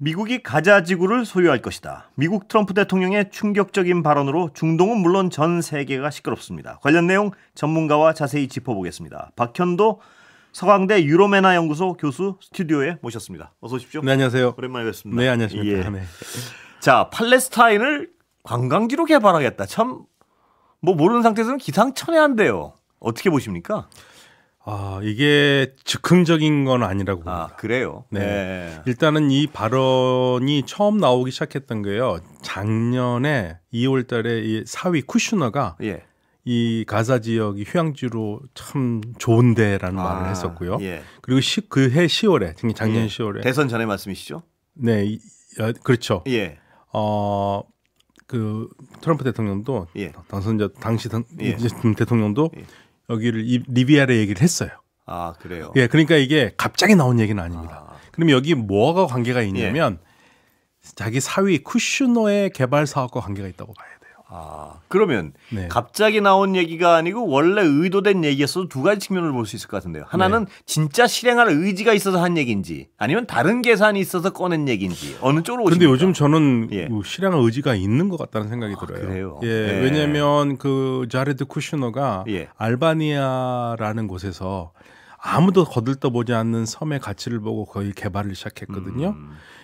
미국이 가자 지구를 소유할 것이다. 미국 트럼프 대통령의 충격적인 발언으로 중동은 물론 전 세계가 시끄럽습니다. 관련 내용 전문가와 자세히 짚어보겠습니다. 박현도 서강대 유로메나 연구소 교수 스튜디오에 모셨습니다. 어서 오십시오. 네, 안녕하세요. 오랜만에 뵙습니다. 네, 안녕하십니까. 예. 네. 자, 팔레스타인을 관광지로 개발하겠다. 참 뭐 모르는 상태에서는 기상천외한데요. 어떻게 보십니까? 이게 즉흥적인 건 아니라고 봅니다. 그래요? 네. 네. 일단은 이 발언이 처음 나오기 시작했던 거예요. 작년에 2월 달에 이 사위 쿠슈너가 예. 이 가자 지역이 휴양지로 참 좋은데라는 말을 했었고요. 예. 그리고 그해 10월에, 작년 10월에. 대선 전에 말씀이시죠? 네, 그렇죠. 예. 그 트럼프 대통령도 예. 당선자 당시 예. 대통령도 예. 여기를 리비아를 얘기를 했어요. 그래요. 예, 그러니까 이게 갑자기 나온 얘기는 아닙니다. 그럼 여기 뭐가 관계가 있냐면 자기 사위 쿠슈노의 개발 사업과 관계가 있다고 봐야 돼요. 그러면 네. 갑자기 나온 얘기가 아니고 원래 의도된 얘기였어도 두 가지 측면을 볼 수 있을 것 같은데요. 하나는 진짜 실행할 의지가 있어서 한 얘기인지 아니면 다른 계산이 있어서 꺼낸 얘기인지 어느 쪽으로 오십니까? 근데 요즘 저는 실행할 의지가 있는 것 같다는 생각이 들어요. 그래요? 예, 왜냐하면 그 자레드 쿠슈너가 알바니아라는 곳에서 아무도 거들떠보지 않는 섬의 가치를 보고 거의 개발을 시작했거든요.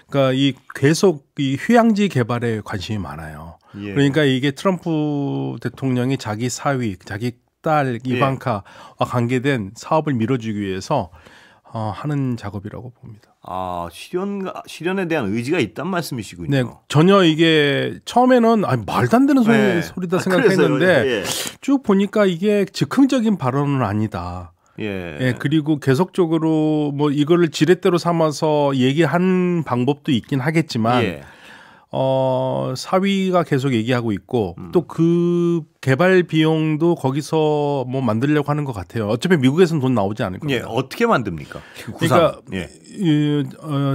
그러니까 계속 이 휴양지 개발에 관심이 많아요. 그러니까 이게 트럼프 대통령이 자기 사위, 자기 딸 이방카와 관계된 사업을 밀어주기 위해서 하는 작업이라고 봅니다. 실현에 대한 의지가 있단 말씀이시군요. 네, 전혀 이게 처음에는 말도 안 되는 소리다 생각했는데 쭉 보니까 이게 즉흥적인 발언은 아니다. 그리고 계속적으로 뭐 이거를 지렛대로 삼아서 얘기한 방법도 있긴 하겠지만 사위가 계속 얘기하고 있고 또 그 개발 비용도 거기서 뭐 만들려고 하는 것 같아요. 어차피 미국에서는 돈 나오지 않을 겁니다. 어떻게 만듭니까? 그러니까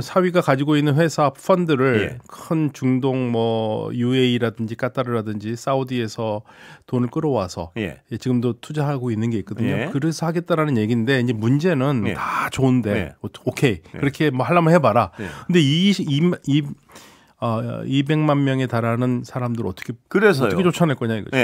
사위가 가지고 있는 회사 펀드를 큰 중동 뭐 UAE라든지 카타르라든지 사우디에서 돈을 끌어와서 지금도 투자하고 있는 게 있거든요. 그래서 하겠다라는 얘기인데 이제 문제는 다 좋은데 오케이 그렇게 뭐 하려면 해봐라. 근데 200만 명에 달하는 사람들 어떻게 쫓아낼 거냐 이거죠.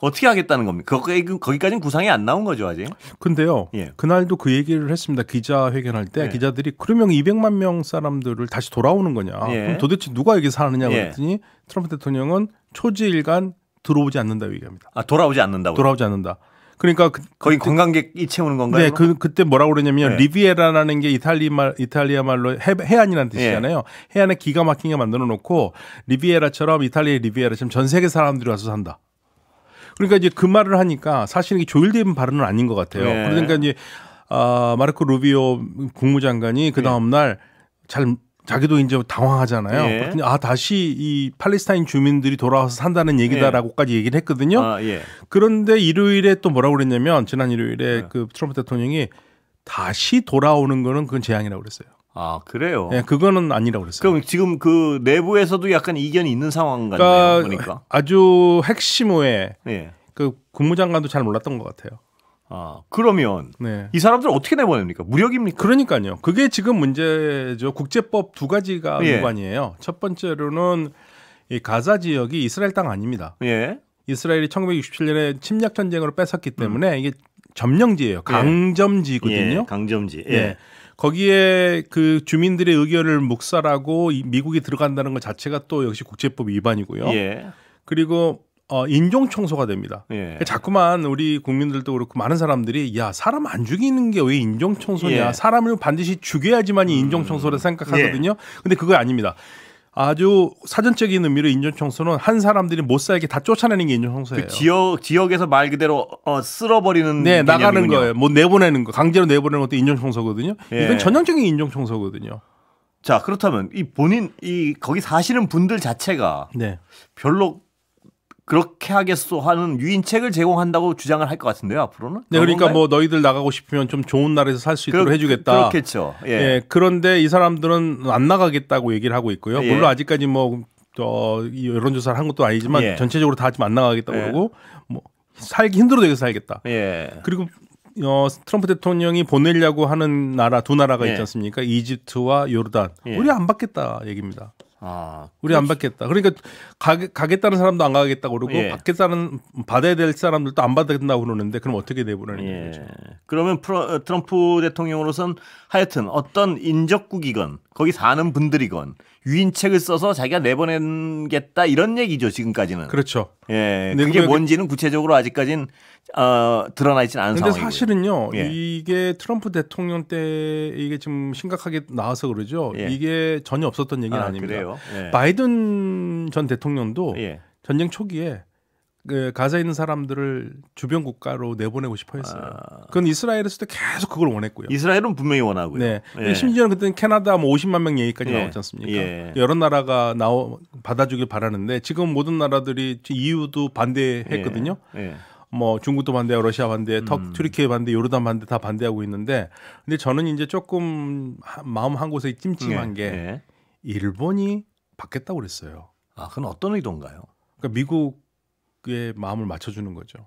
어떻게 하겠다는 겁니까? 거기까지는 구상이 안 나온 거죠 아직. 근데요. 그날도 그 얘기를 했습니다. 기자회견할 때 기자들이 그러면 200만 명 사람들을 다시 돌아오는 거냐. 그럼 도대체 누가 여기 사느냐 그랬더니 트럼프 대통령은 초지일간 들어오지 않는다 얘기합니다. 돌아오지 않는다고요? 돌아오지 않는다. 그러니까 거기 관광객이 채우는 건가요? 네, 그때 뭐라고 그러냐면 리비에라라는 게 이탈리아 말로 해안이라는 뜻이잖아요. 해안에 기가 막히게 만들어 놓고 리비에라처럼 이탈리아의 리비에라처럼 전 세계 사람들이 와서 산다. 그러니까 이제 그 말을 하니까 사실 이게 조율된 발언은 아닌 것 같아요. 그러니까 이제 마르코 루비오 국무장관이 그 다음 날 자기도 이제 당황하잖아요. 그랬더니 다시 이 팔레스타인 주민들이 돌아와서 산다는 얘기다라고까지 얘기를 했거든요. 그런데 일요일에 또 뭐라고 그랬냐면 지난 일요일에 그 트럼프 대통령이 다시 돌아오는 거는 그건 재앙이라고 그랬어요. 그래요? 네, 그거는 아니라고 그랬어요. 그럼 지금 그 내부에서도 약간 이견이 있는 상황 같네요. 보니까. 아주 핵심 외에 그 국무장관도 잘 몰랐던 것 같아요. 그러면 이 사람들 어떻게 내보냅니까? 무력입니까? 그러니까요. 그게 지금 문제죠. 국제법 두 가지가 위반이에요. 첫 번째로는 이 가자 지역이 이스라엘 땅 아닙니다. 이스라엘이 1967년에 침략 전쟁으로 뺏었기 때문에 이게 점령지예요. 강점지거든요. 강점지. 거기에 그 주민들의 의견을 묵살하고 미국이 들어간다는 것 자체가 또 역시 국제법 위반이고요. 그리고 인종 청소가 됩니다. 자꾸만 우리 국민들도 그렇고 많은 사람들이 사람 안 죽이는 게 왜 인종 청소냐? 사람을 반드시 죽여야지만이 인종 청소를 생각하거든요. 근데 그거 아닙니다. 아주 사전적인 의미로 인종 청소는 한 사람들이 못 살게 다 쫓아내는 게 인종 청소예요. 그 지역에서 말 그대로 쓸어버리는 나가는 거예요. 뭐 내보내는 거, 강제로 내보내는 것도 인종 청소거든요. 이건 전형적인 인종 청소거든요. 자, 그렇다면 거기 사시는 분들 자체가 별로 그렇게 하겠소 하는 유인책을 제공한다고 주장을 할 것 같은데요, 앞으로는? 네, 그러니까 건가요? 뭐 너희들 나가고 싶으면 좀 좋은 나라에서 살 수 있도록 해주겠다. 그렇겠죠. 그런데 이 사람들은 안 나가겠다고 얘기를 하고 있고요. 물론 아직까지 뭐 여론조사를 한 것도 아니지만 전체적으로 다 지금 안 나가겠다고 그러고 뭐 살기 힘들어도 여기서 살겠다. 그리고 트럼프 대통령이 보내려고 하는 나라 두 나라가 예. 있지 않습니까? 이집트와 요르단. 예. 우리 안 받겠다 얘기입니다. 아, 우리 안 받겠다. 그러니까 가겠다는 사람도 안 가겠다고 그러고 예. 받아야 될 사람들도 안 받는다고 그러는데 그럼 어떻게 내보내는 예. 거죠? 그러면 트럼프 대통령으로선 하여튼 어떤 인접국이건 거기 사는 분들이건 유인책을 써서 자기가 내보내겠다 이런 얘기죠 지금까지는. 그렇죠. 예, 근데 그게 뭔지는 구체적으로 아직까지는 드러나 있지는 않은 근데 상황이고요. 사실은요, 예. 이게 트럼프 대통령 때 이게 좀 심각하게 나와서 그러죠. 예. 이게 전혀 없었던 얘기는 아닙니다. 그래요? 예. 바이든 전 대통령도 예. 전쟁 초기에 그 가자에 있는 사람들을 주변 국가로 내보내고 싶어 했어요. 그건 이스라엘에서도 계속 그걸 원했고요. 이스라엘은 분명히 원하고요. 네. 예. 심지어는 그때는 캐나다 뭐 50만 명 얘기까지 예. 나왔지 않습니까? 예. 여러 나라가 받아주길 바라는데 지금 모든 나라들이 EU도 반대했거든요. 예. 뭐 중국도 반대하고 러시아 반대, 튀르키예 반대, 요르단 반대 다 반대하고 있는데 근데 저는 이제 조금 마음 한 곳에 찜찜한 게 예. 일본이 받겠다고 그랬어요. 아, 그건 어떤 의도인가요? 그러니까 미국의 마음을 맞춰주는 거죠.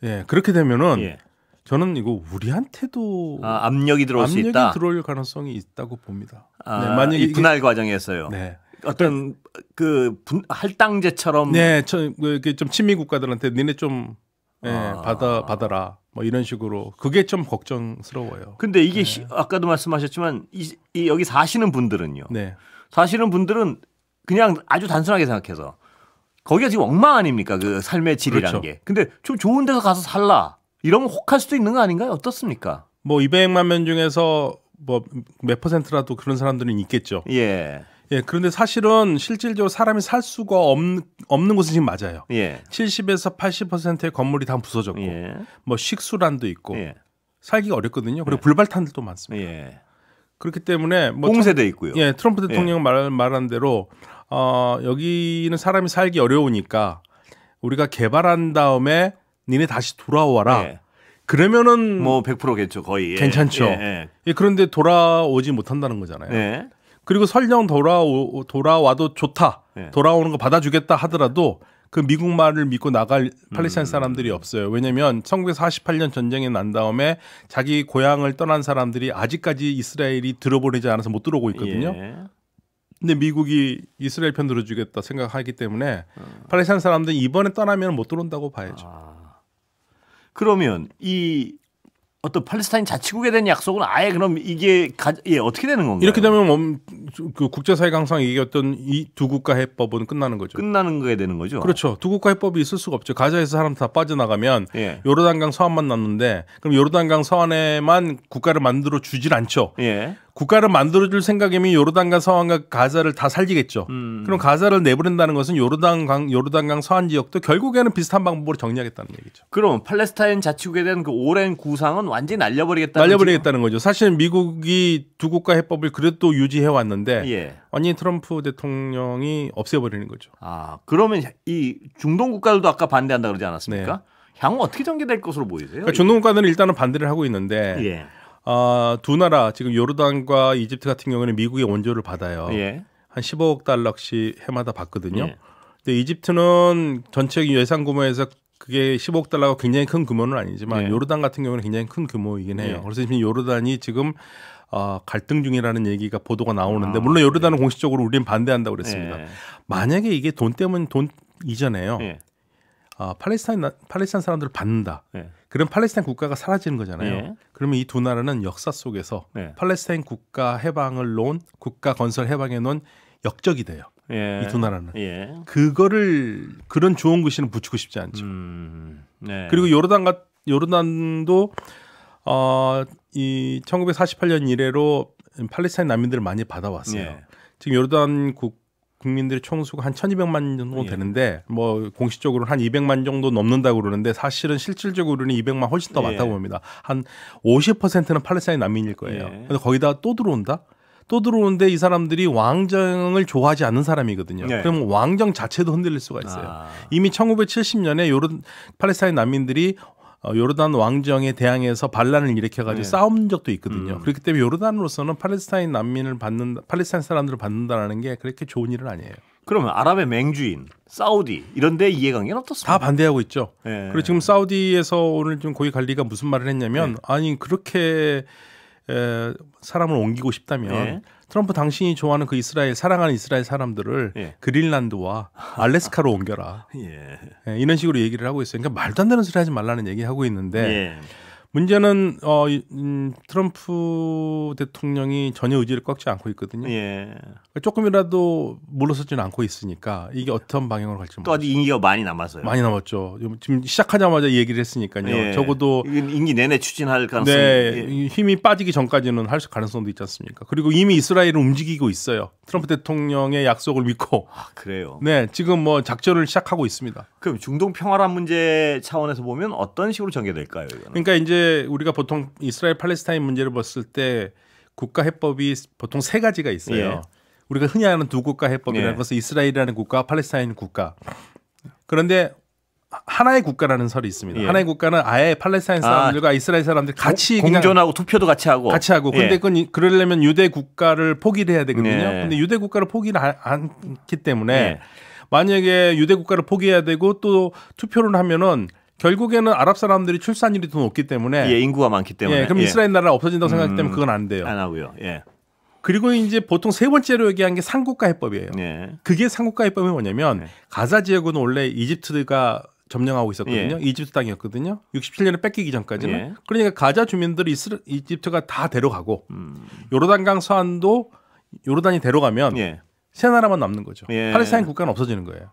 예, 그렇게 되면은 예. 저는 이거 우리한테도 압력이 들어올 수 있다. 압력이 들어올 가능성이 있다고 봅니다. 아, 네, 만약에 이 분할 과정에서요. 네. 어떤 그 할당제처럼 네, 이게 좀 친미 국가들한테 니네 좀 받아라 뭐 이런 식으로 그게 좀 걱정스러워요. 근데 이게 아까도 말씀하셨지만 여기 사시는 분들은요. 네, 사시는 분들은 그냥 아주 단순하게 생각해서 거기가 지금 엉망 아닙니까? 그 삶의 질이라는 그렇죠. 게. 근데 좀 좋은 데서 가서 살라. 이러면 혹할 수도 있는 거 아닌가요? 어떻습니까? 뭐 200만 명 중에서 뭐 몇 퍼센트라도 그런 사람들은 있겠죠. 예. 예, 그런데 사실은 실질적으로 사람이 살 수가 없는 곳은 지금 맞아요. 예. 70에서 80%의 건물이 다 부서졌고, 예. 뭐 식수란도 있고, 예. 살기가 어렵거든요. 그리고 불발탄들도 많습니다. 예. 그렇기 때문에 뭐 공세돼 있고요. 예, 트럼프 대통령 말한 대로 여기는 사람이 살기 어려우니까 우리가 개발한 다음에 니네 다시 돌아와라. 예. 그러면은 뭐 100%겠죠, 거의. 예. 괜찮죠. 예. 예, 그런데 돌아오지 못한다는 거잖아요. 예. 그리고 설령 돌아와도 좋다. 예. 돌아오는 거 받아주겠다 하더라도 그 미국 말을 믿고 나갈 팔레스타인 사람들이 없어요. 왜냐하면 1948년 전쟁이 난 다음에 자기 고향을 떠난 사람들이 아직까지 이스라엘이 들어보내지 않아서 못 들어오고 있거든요. 예. 근데 미국이 이스라엘 편 들어주겠다 생각하기 때문에 팔레스타인 사람들이 이번에 떠나면 못 들어온다고 봐야죠. 그러면 이 어떤 팔레스타인 자치국에 대한 약속은 아예 그럼 이게 어떻게 되는 건가요? 이렇게 되면 그 국제사회 강상 얘기했던 이 두 국가 해법은 끝나는 거죠. 끝나는 거게 되는 거죠. 그렇죠. 두 국가 해법이 있을 수가 없죠. 가자에서 사람 다 빠져나가면 예. 요르단강 서안만 남는데 그럼 요르단강 서안에만 국가를 만들어 주질 않죠. 예. 국가를 만들어줄 생각이면 요르단강 서안과 가자를 다 살리겠죠. 그럼 가자를 내버린다는 것은 요르단강 서안 지역도 결국에는 비슷한 방법으로 정리하겠다는 얘기죠. 그럼 팔레스타인 자치국에 대한 그 오랜 구상은 완전히 날려버리겠다는 날려버리겠다는 거죠. 사실 미국이 두 국가 해법을 그래도 유지해 왔는데 예. 완전히 트럼프 대통령이 없애버리는 거죠. 그러면 이 중동 국가들도 아까 반대한다 그러지 않았습니까? 네. 향후 어떻게 전개될 것으로 보이세요? 그러니까 중동 국가들은 일단은 반대를 하고 있는데 예. 두 나라 지금 요르단과 이집트 같은 경우는 미국의 원조를 받아요. 예. 한 15억 달러씩 해마다 받거든요. 예. 근데 이집트는 전체 예산 규모에서 그게 15억 달러가 굉장히 큰 규모는 아니지만 예. 요르단 같은 경우는 굉장히 큰 규모이긴 해요. 예. 그래서 지금 요르단이 지금 갈등 중이라는 얘기가 보도가 나오는데 물론 요르단은 공식적으로 우리는 반대한다고 그랬습니다. 예. 만약에 이게 돈 때문 돈 이전에요. 예. 팔레스타인 사람들을 받는다. 예. 그럼 팔레스타인 국가가 사라지는 거잖아요. 예. 그러면 이 두 나라는 역사 속에서 예. 팔레스타인 국가 해방을 놓은 국가 건설 해방에 놓은 역적이 돼요. 예. 이 두 나라는. 예. 그런 좋은 글씨는 붙이고 싶지 않죠. 네. 그리고 요르단도 이 1948년 이래로 팔레스타인 난민들을 많이 받아왔어요. 예. 지금 요르단 국민들의 총수가 한 1,200만 정도 되는데 뭐 공식적으로는 한 200만 정도 넘는다고 그러는데 사실은 실질적으로는 200만 훨씬 더 많다고 봅니다. 한 50%는 팔레스타인 난민일 거예요. 근데 거기다 또 들어온다? 또 들어오는데 이 사람들이 왕정을 좋아하지 않는 사람이거든요. 네. 그럼 왕정 자체도 흔들릴 수가 있어요. 이미 1970년에 팔레스타인 난민들이 요르단 왕정에 대항해서 반란을 일으켜가지고 싸운 적도 있거든요. 그렇기 때문에 요르단으로서는 팔레스타인 사람들을 받는다는 게 그렇게 좋은 일은 아니에요. 그러면 아랍의 맹주인, 사우디 이런 데 이해관계는 어떻습니까? 다 반대하고 있죠. 예. 그리고 지금 사우디에서 오늘 좀 고위 관리가 무슨 말을 했냐면 아니 그렇게 사람을 옮기고 싶다면 트럼프 당신이 좋아하는 그 이스라엘 사랑하는 이스라엘 사람들을 그린란드와 알래스카로 옮겨라. 이런 식으로 얘기를 하고 있어요. 그러니까 말도 안 되는 소리 하지 말라는 얘기하고 있는데 문제는 트럼프 대통령이 전혀 의지를 꺾지 않고 있거든요. 조금이라도 물러서지는 않고 있으니까 이게 어떤 방향으로 갈지 또 아직 임기가 많이 남았어요. 많이 남았죠. 지금 시작하자마자 얘기를 했으니까요. 적어도 임기 내내 추진할 가능성이 힘이 빠지기 전까지는 할 가능성도 있지 않습니까? 그리고 이미 이스라엘은 움직이고 있어요. 트럼프 대통령의 약속을 믿고. 아, 그래요? 네, 지금 뭐 작전을 시작하고 있습니다. 그럼 중동 평화란 문제 차원에서 보면 어떤 식으로 전개될까요? 이거는? 그러니까 이제 우리가 보통 이스라엘 팔레스타인 문제를 봤을 때 국가 해법이 보통 세 가지가 있어요. 우리가 흔히 하는 두 국가 해법이라는 것은 이스라엘이라는 국가와 팔레스타인 국가. 그런데 하나의 국가라는 설이 있습니다. 하나의 국가는 아예 팔레스타인 사람들과 이스라엘 사람들이 같이 공존하고 투표도 같이 하고. 근데 그건 그러려면 유대 국가를 포기를 해야 되거든요. 근데 유대 국가를 포기를 않기 때문에 만약에 유대 국가를 포기해야 되고 또 투표를 하면은 결국에는 아랍 사람들이 출산율이 더 높기 때문에 인구가 많기 때문에 그럼 이스라엘 나라가 없어진다고 생각하기 때문에 그건 안 돼요. 안 하고요. 그리고 이제 보통 세 번째로 얘기한 게 상국가 해법이에요. 그게 상국가 해법이 뭐냐면 가자 지역은 원래 이집트가 점령하고 있었거든요. 이집트 땅이었거든요. 67년에 뺏기기 전까지는. 그러니까 가자 주민들이 이집트가 다 데려가고 요르단강 서안도 요르단이 데려가면 세 나라만 남는 거죠. 팔레스타인 국가는 없어지는 거예요.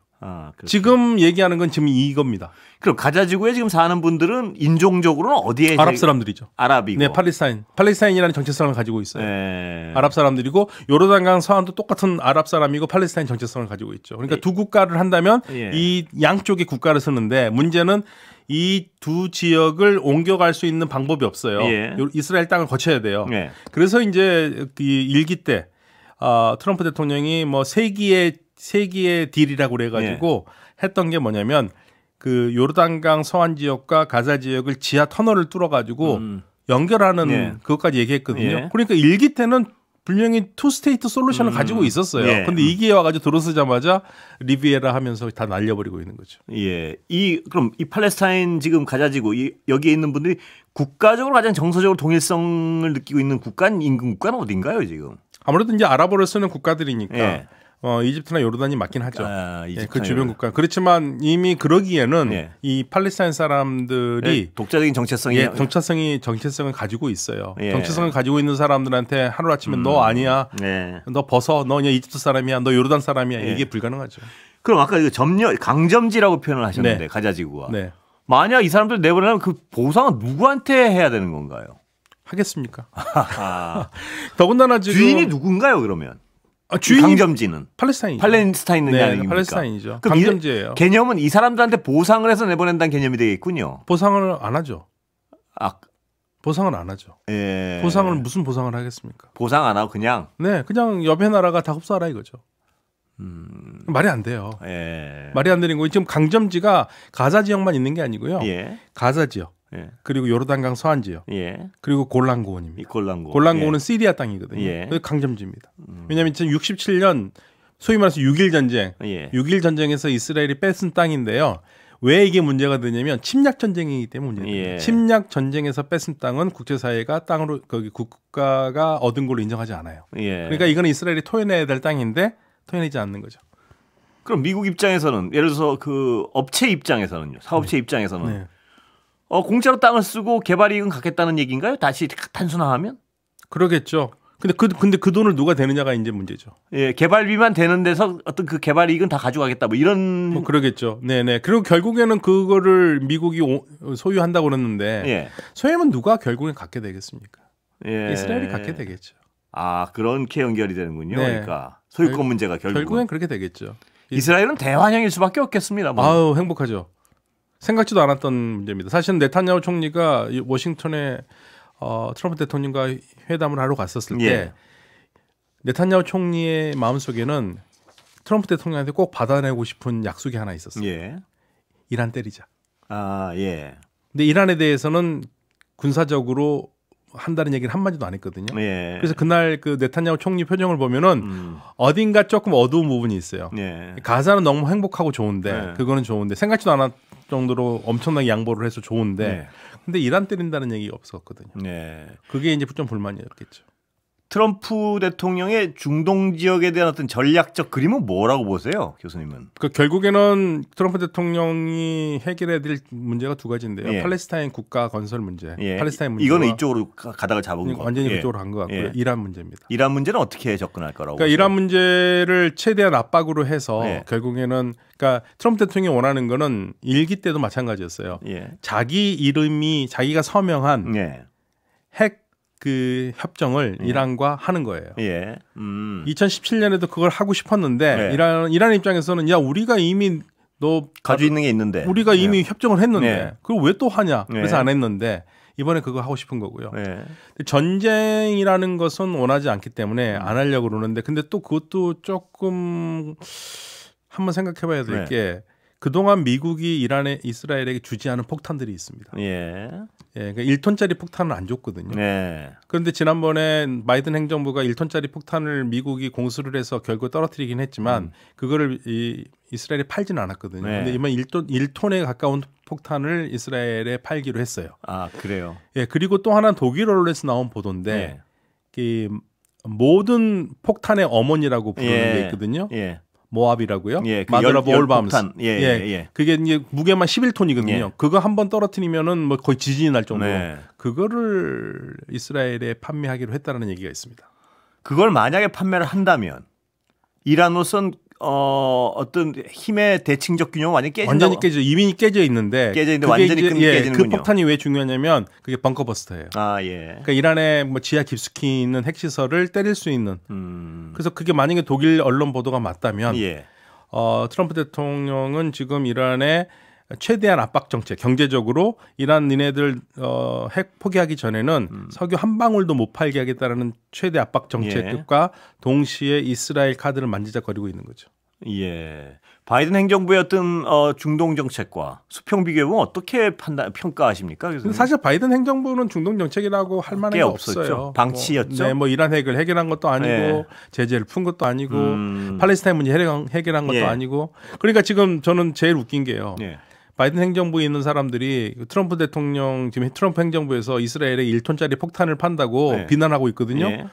지금 얘기하는 건 지금 이겁니다. 그럼 가자 지구에 지금 사는 분들은 인종적으로는 어디에? 아랍 사람들이죠. 아랍이고. 네, 팔레스타인이라는 정체성을 가지고 있어요. 아랍 사람들이고 요르단강 서안도 똑같은 아랍 사람이고 팔레스타인 정체성을 가지고 있죠. 그러니까 두 국가를 한다면 이 양쪽의 국가를 쓰는데 문제는 이 두 지역을 옮겨갈 수 있는 방법이 없어요. 이스라엘 땅을 거쳐야 돼요. 그래서 이제 이 일기 때 트럼프 대통령이 뭐 세기의 딜이라고 그래가지고 했던 게 뭐냐면 그 요르단강 서안 지역과 가자 지역을 지하 터널을 뚫어가지고 연결하는 그것까지 얘기했거든요. 그러니까 일기 때는 분명히 투 스테이트 솔루션을 가지고 있었어요. 그런데 이게 와가지고 들어서자마자 리비에라 하면서 다 날려버리고 있는 거죠. 그럼 이 팔레스타인 지금 가자지구 여기에 있는 분들이 국가적으로 가장 정서적으로 동일성을 느끼고 있는 인근 국가는 어딘가요 지금? 아무래도 이제 아랍어를 쓰는 국가들이니까. 이집트나 요르단이 맞긴 하죠. 그 주변 국가. 그렇지만 이미 그러기에는 이 팔레스타인 사람들이 독자적인 정체성을 가지고 있어요. 정체성을 가지고 있는 사람들한테 하루아침에 너 아니야. 너 벗어. 너 그냥 이집트 사람이야. 너 요르단 사람이야. 이게 불가능하죠. 그럼 아까 이거 강점지라고 표현을 하셨는데 가자지구가. 만약 이 사람들 내보내면 그 보상은 누구한테 해야 되는 건가요? 하겠습니까? 더군다나 지금 주인이 누군가요 그러면? 강점지는 팔레스타인은 팔레스타인이죠. 강점지예요. 개념은 이 사람들한테 보상을 해서 내보낸다는 개념이 되겠군요. 보상을 안 하죠. 보상을 안 하죠. 보상을 무슨 보상을 하겠습니까? 보상 안 하고 그냥 그냥 옆에 나라가 다 흡수하라 이거죠. 말이 안 돼요. 말이 안 되는 거예요. 지금 강점지가 가자 지역만 있는 게 아니고요. 가자 지역. 그리고 요르단강 서안 지역, 그리고 골란고원입니다. 골란고원은 시리아 땅이거든요. 그게 강점지입니다. 왜냐하면 67년 소위 말해서 6.1 전쟁, 6.1 전쟁에서 이스라엘이 뺏은 땅인데요. 왜 이게 문제가 되냐면 침략 전쟁이기 때문에 문제예요. 침략 전쟁에서 뺏은 땅은 국제사회가 땅으로 국가가 얻은 걸로 인정하지 않아요. 그러니까 이거는 이스라엘이 토해내야 될 땅인데 토해내지 않는 거죠. 그럼 미국 입장에서는 예를 들어서 그 업체 입장에서는요, 사업체 입장에서는. 공짜로 땅을 쓰고 개발 이익은 갖겠다는 얘기인가요? 다시 단순화하면? 그러겠죠. 근데 그 돈을 누가 대느냐가 이제 문제죠. 개발비만 되는 데서 어떤 그 개발 이익은 다 가져가겠다. 뭐 이런. 그러겠죠. 네네. 그리고 결국에는 그거를 미국이 소유한다고 그랬는데 소유하면 누가 결국엔 갖게 되겠습니까? 이스라엘이 갖게 되겠죠. 그렇게 연결이 되는군요. 그러니까 소유권 문제가 결국엔 그렇게 되겠죠. 이스라엘은 대환영일 수밖에 없겠습니다. 아유, 행복하죠. 생각지도 않았던 문제입니다. 사실은 네타냐후 총리가 워싱턴에 트럼프 대통령과 회담을 하러 갔었을 때 네타냐후 총리의 마음속에는 트럼프 대통령한테 꼭 받아내고 싶은 약속이 하나 있었어요. 이란 때리자. 근데 이란에 대해서는 군사적으로 한다는 얘기를 한마디도 안 했거든요. 예. 그래서 그날 그 네타냐후 총리 표정을 보면은 어딘가 조금 어두운 부분이 있어요. 예. 가사는 너무 행복하고 좋은데 예. 그거는 좋은데 생각지도 않았 정도로 엄청나게 양보를 해서 좋은데 예. 근데 이란 때린다는 얘기가 없었거든요. 예. 그게 이제 좀 불만이었겠죠. 트럼프 대통령의 중동 지역에 대한 어떤 전략적 그림은 뭐라고 보세요, 교수님은? 그 결국에는 트럼프 대통령이 해결해야 될 문제가 두 가지인데요. 예. 팔레스타인 국가 건설 문제, 예. 팔레스타인 문제. 이거는 이쪽으로 가닥을 잡은 거. 완전히 예. 그쪽으로 간 것 같고요. 예. 이란 문제입니다. 이란 문제는 어떻게 접근할 거라고? 그러니까 보세요? 이란 문제를 최대한 압박으로 해서 예. 결국에는 그러니까 트럼프 대통령이 원하는 거는 일기 때도 마찬가지였어요. 예. 자기 이름이 자기가 서명한 예. 핵 그 협정을 이란과 하는 거예요. 예. 2017년에도 그걸 하고 싶었는데 예. 이란 입장에서는 야 우리가 이미 너 가지고 있는 게 있는데 우리가 이미 협정을 했는데 예. 그걸 왜 또 하냐? 그래서 예. 안 했는데 이번에 그거 하고 싶은 거고요. 예. 근데 전쟁이라는 것은 원하지 않기 때문에 안 하려고 그러는데 근데 또 그것도 조금 한번 생각해봐야 될 게 그동안 미국이 이스라엘에게 주지 않은 폭탄들이 있습니다. 예. 예, 그러니까 1톤짜리 폭탄은 안 줬거든요. 네. 그런데 지난번에 바이든 행정부가 1톤짜리 폭탄을 미국이 공수를 해서 결국 떨어뜨리긴 했지만 그거를 이스라엘에 팔지는 않았거든요. 네. 근데 이번 1톤에 가까운 폭탄을 이스라엘에 팔기로 했어요. 아, 그래요. 예, 그리고 또 하나는 독일 언론에서 나온 보도인데 이 모든 폭탄의 어머니라고 부르는 게 있거든요. 예. 모압이라고요. 예, 그 마더라 볼밤스. 폭탄. 예. 그게 이제 무게만 11톤이거든요. 예. 그거 한번 떨어뜨리면은 뭐 거의 지진이 날 정도로 네. 그거를 이스라엘에 판매하기로 했다는 얘기가 있습니다. 그걸 만약에 판매를 한다면 이란으로선 어떤 힘의 대칭적 균형은 완전히 깨진다고. 완전히 깨져 이미 깨져 있는데 그게 이제, 완전히 깨지는군요. 그 폭탄이 왜 중요하냐면 그게 벙커버스터예요. 아, 예. 그러니까 이란의 뭐 지하 깊숙이 있는 핵시설을 때릴 수 있는. 그래서 그게 만약에 독일 언론 보도가 맞다면 예. 트럼프 대통령은 지금 이란의 최대한 압박 정책, 경제적으로 이란 니네들 핵 포기하기 전에는 석유 한 방울도 못 팔게 하겠다라는 최대 압박 정책과 동시에 이스라엘 카드를 만지작거리고 있는 거죠. 예. 바이든 행정부의 어떤 중동 정책과 수평 비교해보면 어떻게 평가하십니까? 근데 사실 바이든 행정부는 중동 정책이라고 할 만한 게 없어요. 방치였죠. 뭐 이란 핵을 해결한 것도 아니고 예. 제재를 푼 것도 아니고 팔레스타인 문제 해결한 것도 예. 아니고 그러니까 지금 저는 제일 웃긴 게요. 예. 바이든 행정부에 있는 사람들이 트럼프 대통령 지금 트럼프 행정부에서 이스라엘에 1톤짜리 폭탄을 판다고 네. 비난하고 있거든요. 예.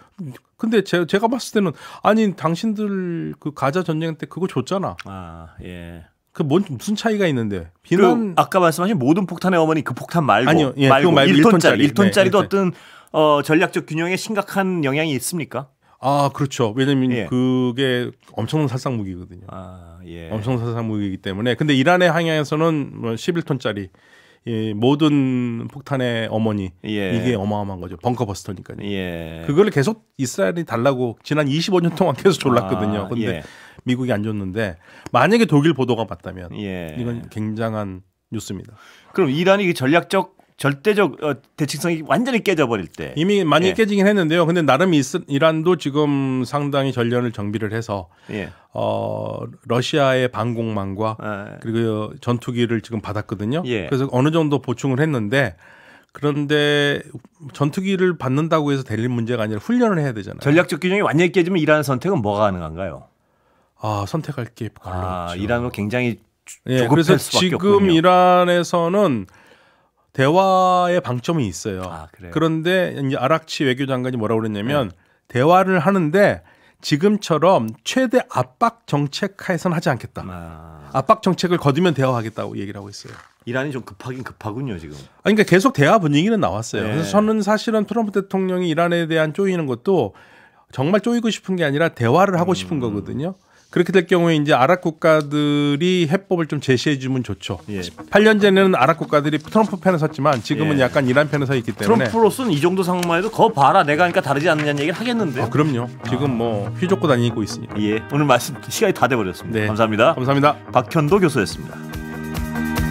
근데 제가 봤을 때는 아니 당신들 그 가자 전쟁 때 그거 줬잖아. 아, 예. 그 무슨 차이가 있는데 비난 아까 말씀하신 모든 폭탄의 어머니 그 폭탄 말고 아니요. 예, 말고 그거 말고 1톤짜리 1톤짜리. 네, 어떤 전략적 균형에 심각한 영향이 있습니까? 아 그렇죠. 왜냐면 예. 그게 엄청난 살상 무기거든요. 아, 예. 엄청난 살상 무기이기 때문에 근데 이란의 항해에서는 뭐 11톤짜리 이 모든 폭탄의 어머니 예. 이게 어마어마한 거죠. 벙커버스터니까요. 예. 그걸 계속 이스라엘이 달라고 지난 25년 동안 계속 졸랐거든요. 아, 근데 예. 미국이 안 줬는데 만약에 독일 보도가 맞다면 예. 이건 굉장한 뉴스입니다. 그럼 이란이 그 전략적 절대적 대칭성이 완전히 깨져버릴 때 이미 많이 예. 깨지긴 했는데요. 근데 나름 이란도 지금 상당히 전련을 정비를 해서 예. 러시아의 방공망과 아, 그리고 전투기를 지금 받았거든요. 예. 그래서 어느 정도 보충을 했는데 그런데 전투기를 받는다고 해서 될 문제가 아니라 훈련을 해야 되잖아요. 전략적 균형이 완전히 깨지면 이란 선택은 뭐가 가능한가요? 선택할 게 별로 없죠. 이란은 굉장히 예, 조급할 그래서 수밖에 지금 없군요. 이란에서는 대화의 방점이 있어요. 아, 그래요? 그런데 이제 아락치 외교장관이 뭐라고 그랬냐면 대화를 하는데 지금처럼 최대 압박 정책 하에서는 하지 않겠다. 압박 정책을 거두면 대화하겠다고 얘기를 하고 있어요. 이란이 좀 급하긴 급하군요 지금. 그러니까 계속 대화 분위기는 나왔어요. 네. 그래서 저는 사실은 트럼프 대통령이 이란에 대한 쪼이는 것도 정말 쪼이고 싶은 게 아니라 대화를 하고 싶은 거거든요. 그렇게 될 경우에 이제 아랍 국가들이 해법을 좀 제시해 주면 좋죠. 예. 8년 전에는 아랍 국가들이 트럼프 편에 섰지만 지금은 예. 약간 이란 편에 서 있기 때문에. 트럼프로서는 이 정도 상황만 해도 거 봐라 내가 하니까 다르지 않느냐는 얘기를 하겠는데요. 그럼요. 지금 뭐 휘젓고 다니고 있으니까. 예, 오늘 말씀 시간이 다 돼버렸습니다. 네. 감사합니다. 감사합니다. 박현도 교수였습니다.